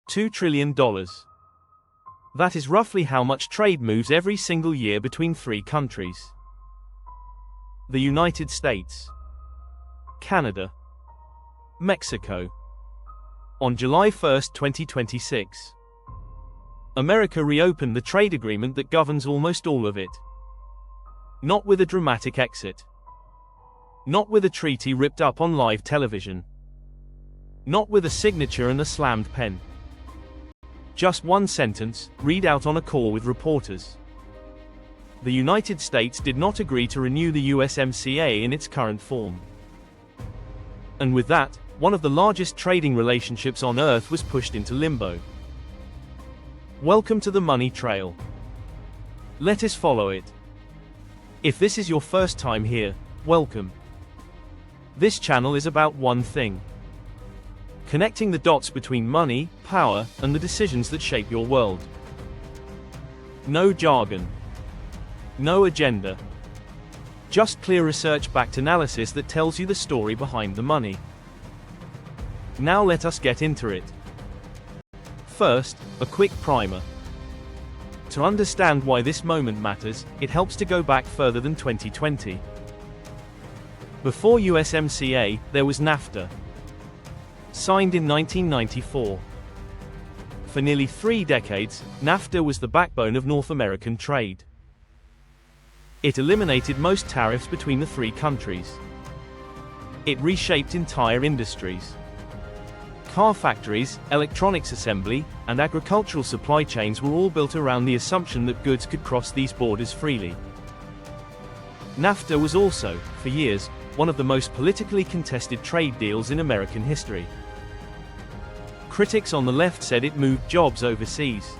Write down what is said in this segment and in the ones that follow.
$2 trillion. That is roughly how much trade moves every single year between three countries: the United States, Canada, Mexico. On July 1, 2026, America reopened the trade agreement that governs almost all of it. Not with a dramatic exit. Not with a treaty ripped up on live television. Not with a signature and a slammed pen. Just one sentence, read out on a call with reporters. The United States did not agree to renew the USMCA in its current form. And with that, one of the largest trading relationships on Earth was pushed into limbo. Welcome to the money trail. Let us follow it. If this is your first time here, welcome. This channel is about one thing: connecting the dots between money, power, and the decisions that shape your world. No jargon. No agenda. Just clear research-backed analysis that tells you the story behind the money. Now let us get into it. First, a quick primer. To understand why this moment matters, it helps to go back further than 2020. Before USMCA, there was NAFTA, signed in 1994. For nearly 3 decades, NAFTA was the backbone of North American trade. It eliminated most tariffs between the three countries. It reshaped entire industries. Car factories, electronics assembly, and agricultural supply chains were all built around the assumption that goods could cross these borders freely. NAFTA was also, for years, one of the most politically contested trade deals in American history. Critics on the left said it moved jobs overseas.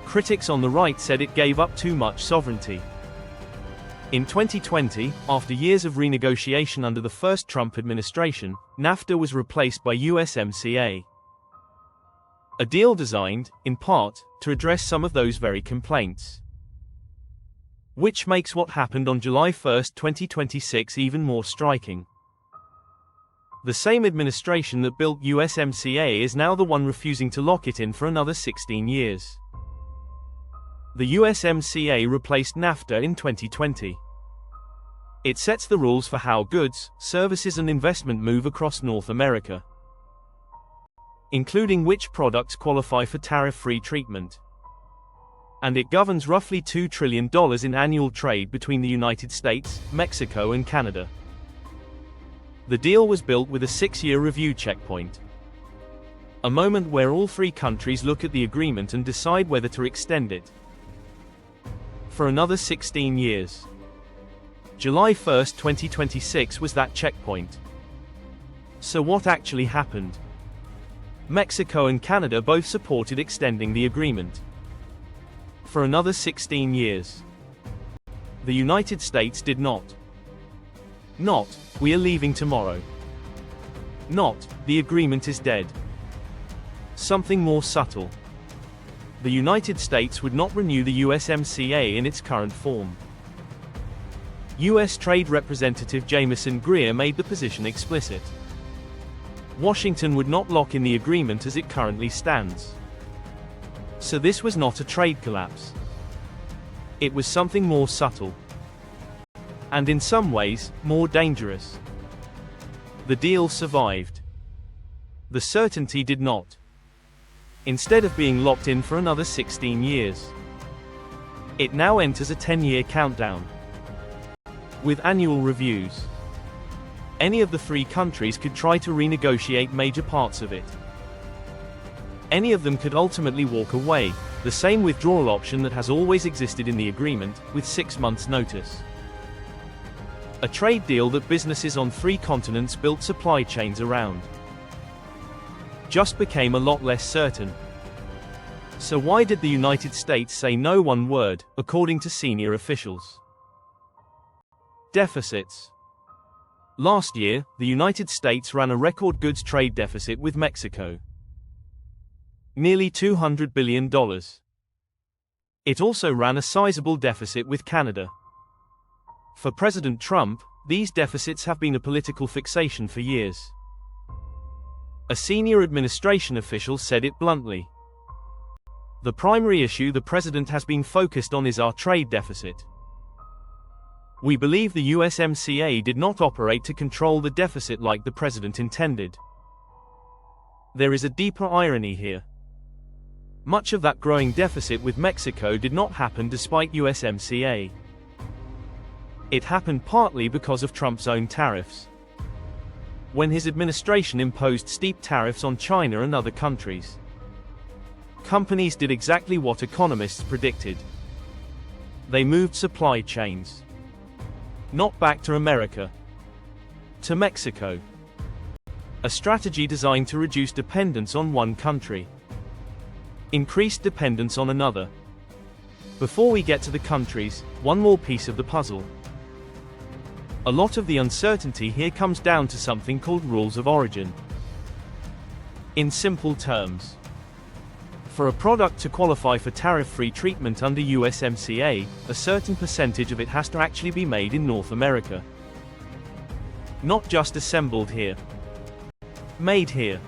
Critics on the right said it gave up too much sovereignty. In 2020, after years of renegotiation under the first Trump administration, NAFTA was replaced by USMCA. A deal designed, in part, to address some of those very complaints. Which makes what happened on July 1, 2026 even more striking. The same administration that built USMCA is now the one refusing to lock it in for another 16 years. The USMCA replaced NAFTA in 2020. It sets the rules for how goods, services and investment move across North America, including which products qualify for tariff-free treatment. And it governs roughly $2 trillion in annual trade between the United States, Mexico and Canada. The deal was built with a 6-year review checkpoint. A moment where all three countries look at the agreement and decide whether to extend it for another 16 years. July 1, 2026 was that checkpoint. So what actually happened? Mexico and Canada both supported extending the agreement for another 16 years. The United States did not. Not, we are leaving tomorrow. Not, the agreement is dead. Something more subtle. The United States would not renew the USMCA in its current form. U.S. Trade Representative Jamieson Greer made the position explicit. Washington would not lock in the agreement as it currently stands. So this was not a trade collapse. It was something more subtle. And in some ways, more dangerous. The deal survived. The certainty did not. Instead of being locked in for another 16 years, it now enters a 10-year countdown. With annual reviews. Any of the three countries could try to renegotiate major parts of it. Any of them could ultimately walk away, the same withdrawal option that has always existed in the agreement, with 6 months' notice. A trade deal that businesses on 3 continents built supply chains around just became a lot less certain. So why did the United States say no one word, according to senior officials? Deficits. Last year, the United States ran a record goods trade deficit with Mexico. Nearly $200 billion. It also ran a sizable deficit with Canada. For President Trump, these deficits have been a political fixation for years. A senior administration official said it bluntly. The primary issue the president has been focused on is our trade deficit. We believe the USMCA did not operate to control the deficit like the president intended. There is a deeper irony here. Much of that growing deficit with Mexico did not happen despite USMCA. It happened partly because of Trump's own tariffs. When his administration imposed steep tariffs on China and other countries, companies did exactly what economists predicted. They moved supply chains. Not back to America, to Mexico. A strategy designed to reduce dependence on one country, increase dependence on another. Before we get to the countries, one more piece of the puzzle. A lot of the uncertainty here comes down to something called rules of origin. In simple terms, for a product to qualify for tariff-free treatment under USMCA, a certain percentage of it has to actually be made in North America. Not just assembled here. Made here.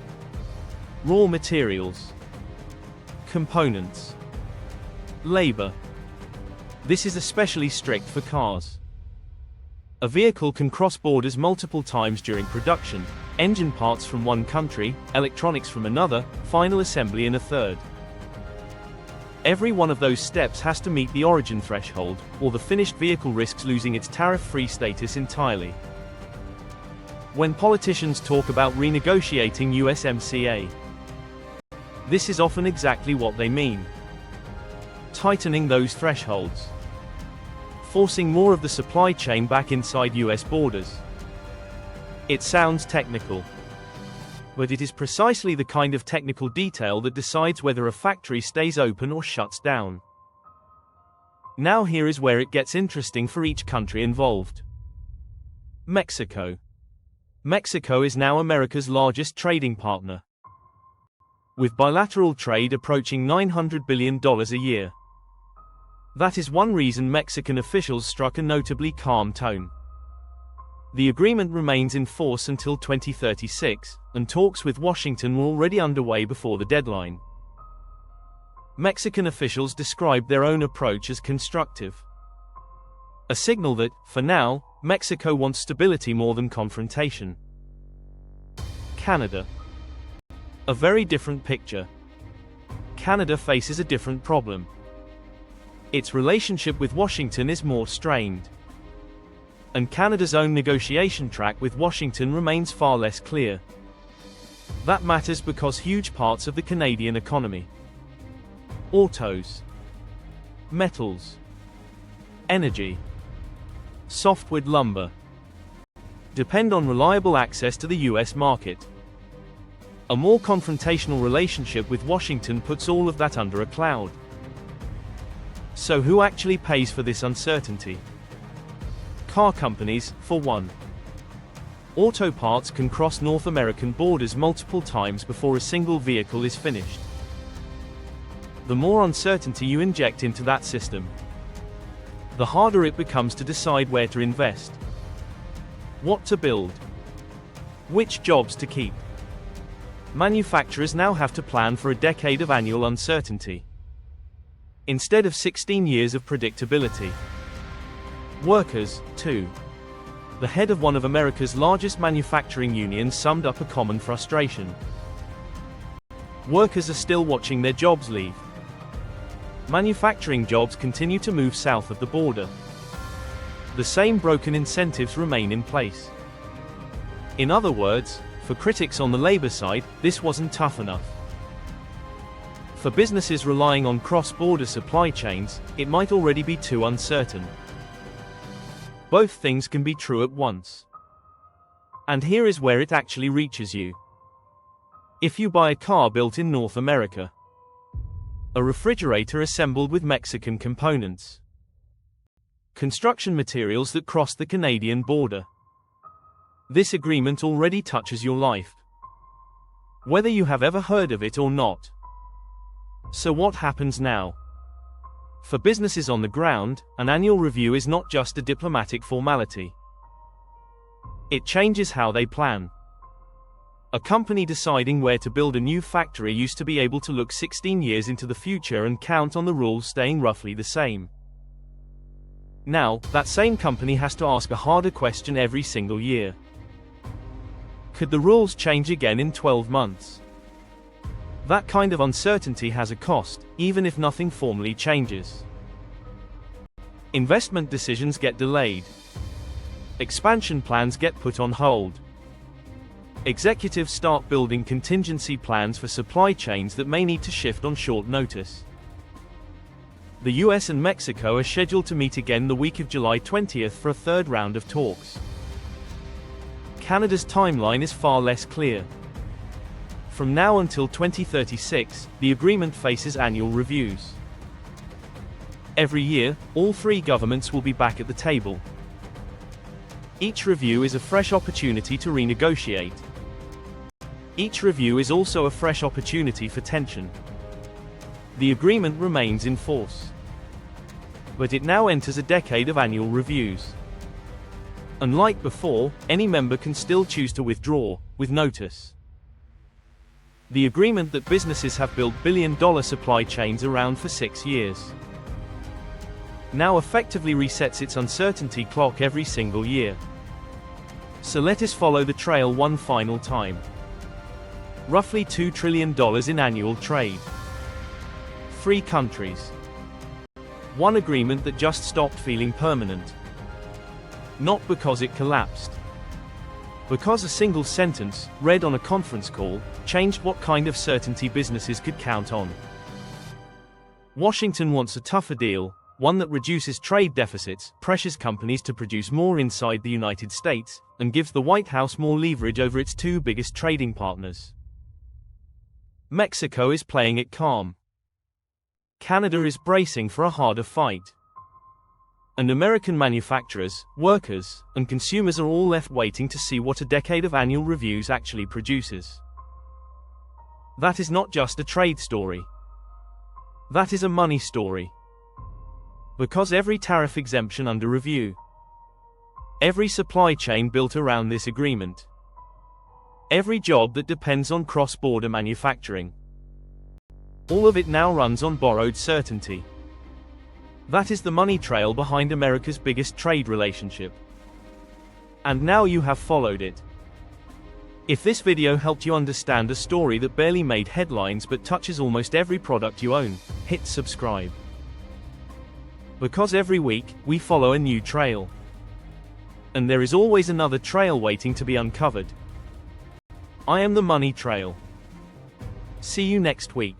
Raw materials. Components. Labor. This is especially strict for cars. A vehicle can cross borders multiple times during production, engine parts from one country, electronics from another, final assembly in a third. Every one of those steps has to meet the origin threshold, or the finished vehicle risks losing its tariff-free status entirely. When politicians talk about renegotiating USMCA, this is often exactly what they mean. Tightening those thresholds. Forcing more of the supply chain back inside US borders. It sounds technical, but it is precisely the kind of technical detail that decides whether a factory stays open or shuts down. Now here is where it gets interesting for each country involved. Mexico. Mexico is now America's largest trading partner, with bilateral trade approaching $900 billion a year. That is one reason Mexican officials struck a notably calm tone. The agreement remains in force until 2036, and talks with Washington were already underway before the deadline. Mexican officials described their own approach as constructive. A signal that, for now, Mexico wants stability more than confrontation. Canada. A very different picture. Canada faces a different problem. Its relationship with Washington is more strained. And Canada's own negotiation track with Washington remains far less clear. That matters because huge parts of the Canadian economy, autos, metals, energy, softwood lumber, depend on reliable access to the US market. A more confrontational relationship with Washington puts all of that under a cloud. So who actually pays for this uncertainty? Car companies, for one. Auto parts can cross North American borders multiple times before a single vehicle is finished. The more uncertainty you inject into that system, the harder it becomes to decide where to invest, what to build, which jobs to keep. Manufacturers now have to plan for a decade of annual uncertainty, instead of 16 years of predictability. Workers, too. The head of one of America's largest manufacturing unions summed up a common frustration. Workers are still watching their jobs leave. Manufacturing jobs continue to move south of the border. The same broken incentives remain in place. In other words, for critics on the labor side, this wasn't tough enough. For businesses relying on cross-border supply chains, it might already be too uncertain. Both things can be true at once. And here is where it actually reaches you. If you buy a car built in North America, a refrigerator assembled with Mexican components, construction materials that cross the Canadian border, this agreement already touches your life, whether you have ever heard of it or not. So what happens now? For businesses on the ground, an annual review is not just a diplomatic formality. It changes how they plan. A company deciding where to build a new factory used to be able to look 16 years into the future and count on the rules staying roughly the same. Now, that same company has to ask a harder question every single year. Could the rules change again in 12 months? That kind of uncertainty has a cost, even if nothing formally changes. Investment decisions get delayed. Expansion plans get put on hold. Executives start building contingency plans for supply chains that may need to shift on short notice. The US and Mexico are scheduled to meet again the week of July 20th for a third round of talks. Canada's timeline is far less clear. From now until 2036, the agreement faces annual reviews. Every year, all three governments will be back at the table. Each review is a fresh opportunity to renegotiate. Each review is also a fresh opportunity for tension. The agreement remains in force. But it now enters a decade of annual reviews. Unlike before, any member can still choose to withdraw, with notice. The agreement that businesses have built billion-dollar supply chains around for 6 years now effectively resets its uncertainty clock every single year. So let us follow the trail one final time. Roughly $2 trillion in annual trade. 3 countries. One agreement that just stopped feeling permanent. Not because it collapsed. Because a single sentence, read on a conference call, changed what kind of certainty businesses could count on. Washington wants a tougher deal, one that reduces trade deficits, pressures companies to produce more inside the United States, and gives the White House more leverage over its 2 biggest trading partners. Mexico is playing it calm. Canada is bracing for a harder fight. And American manufacturers, workers, and consumers are all left waiting to see what a decade of annual reviews actually produces. That is not just a trade story. That is a money story. Because every tariff exemption under review, every supply chain built around this agreement, every job that depends on cross-border manufacturing, all of it now runs on borrowed certainty. That is the money trail behind America's biggest trade relationship. And now you have followed it. If this video helped you understand a story that barely made headlines but touches almost every product you own, hit subscribe. Because every week, we follow a new trail. And there is always another trail waiting to be uncovered. I am the Money Trail. See you next week.